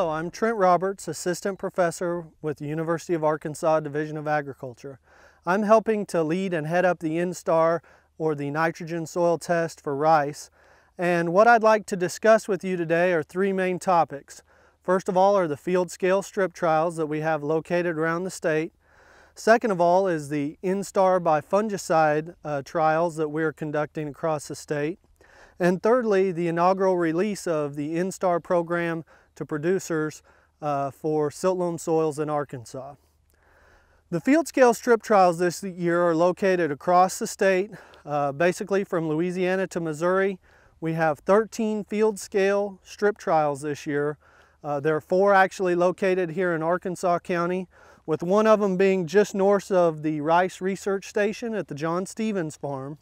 Hello, I'm Trent Roberts, Assistant Professor with the University of Arkansas Division of Agriculture. I'm helping to lead and head up the Instar, or the nitrogen soil test for rice. And what I'd like to discuss with you today are three main topics. First of all are the field scale strip trials that we have located around the state. Second of all is the Instar by fungicide trials that we're conducting across the state. And thirdly, the inaugural release of the Instar program to producers for silt loam soils in Arkansas. The field scale strip trials this year are located across the state, basically from Louisiana to Missouri. We have 13 field scale strip trials this year. There are 4 actually located here in Arkansas County, with one of them being just north of the Rice Research Station at the John Stevens Farm.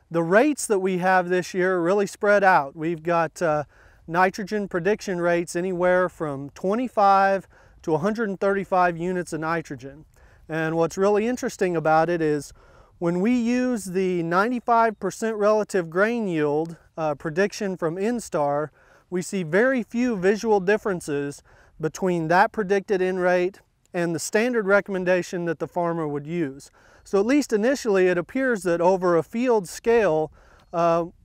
The rates that we have this year are really spread out. We've got nitrogen prediction rates anywhere from 25 to 135 units of nitrogen. And what's really interesting about it is when we use the 95% relative grain yield prediction from Instar, we see very few visual differences between that predicted N rate and the standard recommendation that the farmer would use. So at least initially it appears that over a field scale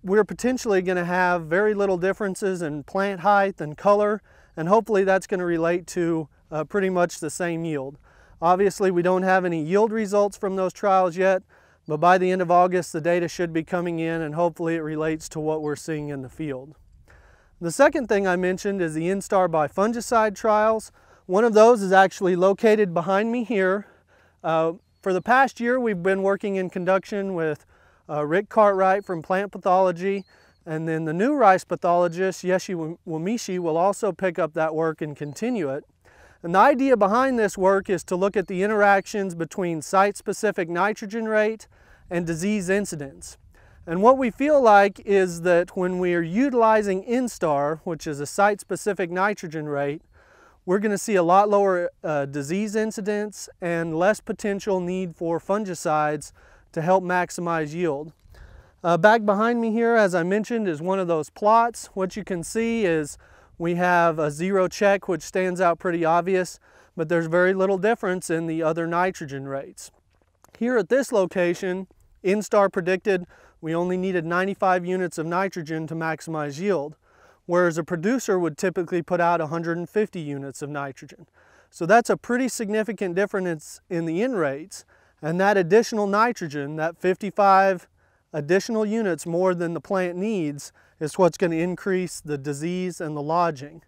we're potentially going to have very little differences in plant height and color, and hopefully that's going to relate to pretty much the same yield. Obviously we don't have any yield results from those trials yet, but by the end of August the data should be coming in and hopefully it relates to what we're seeing in the field. The second thing I mentioned is the Instar by fungicide trials. One of those is actually located behind me here. For the past year we've been working in conjunction with Rick Cartwright from Plant Pathology, and then the new rice pathologist, Yeshi Wamishi, will also pick up that work and continue it. And the idea behind this work is to look at the interactions between site-specific nitrogen rate and disease incidence. And what we feel like is that when we are utilizing Instar, which is a site-specific nitrogen rate, we're going to see a lot lower disease incidence and less potential need for fungicides to help maximize yield. Back behind me here, as I mentioned, is one of those plots. What you can see is we have a zero check, which stands out pretty obvious, but there's very little difference in the other nitrogen rates. Here at this location, Instar predicted we only needed 95 units of nitrogen to maximize yield, whereas a producer would typically put out 150 units of nitrogen. So that's a pretty significant difference in the N rates, and that additional nitrogen, that 55 additional units more than the plant needs, is what's going to increase the disease and the lodging.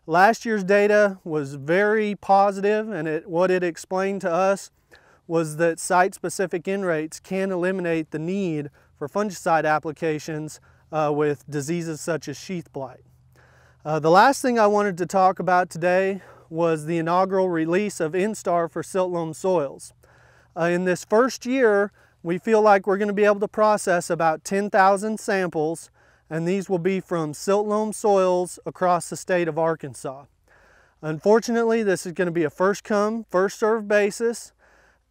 Last year's data was very positive, and what it explained to us was that site-specific N rates can eliminate the need for fungicide applications with diseases such as sheath blight. The last thing I wanted to talk about today was the inaugural release of Instar for silt loam soils. In this first year, we feel like we're going to be able to process about 10,000 samples, and these will be from silt loam soils across the state of Arkansas. Unfortunately, this is going to be a first come, first served basis,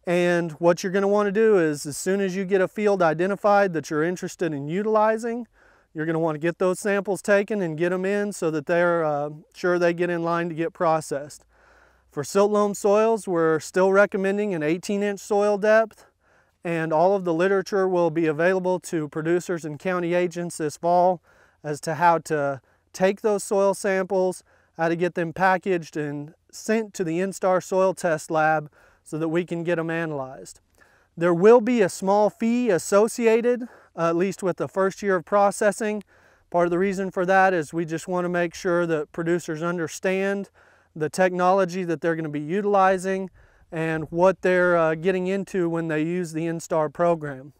and what you're going to want to do is as soon as you get a field identified that you're interested in utilizing, you're going to want to get those samples taken and get them in so that they're sure they get in line to get processed. For silt loam soils, we're still recommending an 18-inch soil depth, and all of the literature will be available to producers and county agents this fall as to how to take those soil samples, how to get them packaged and sent to the Instar soil test lab so that we can get them analyzed. There will be a small fee associated, at least with the first year of processing. Part of the reason for that is we just want to make sure that producers understand the technology that they're going to be utilizing and what they're getting into when they use the Instar program.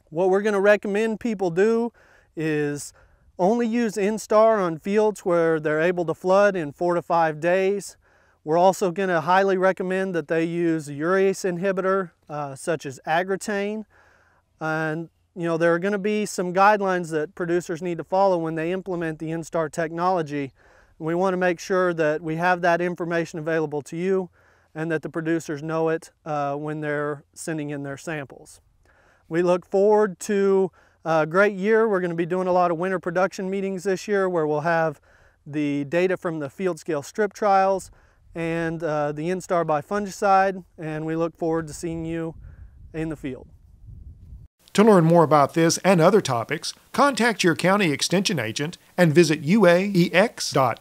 What we're going to recommend people do is only use Instar on fields where they're able to flood in 4 to 5 days. We're also going to highly recommend that they use a urease inhibitor such as Agritane. And there are going to be some guidelines that producers need to follow when they implement the Instar technology. We want to make sure that we have that information available to you and that the producers know it when they're sending in their samples. We look forward to a great year. We're going to be doing a lot of winter production meetings this year where we'll have the data from the field scale strip trials, and the Instar by fungicide, and we look forward to seeing you in the field. To learn more about this and other topics, contact your county extension agent and visit uaex.edu.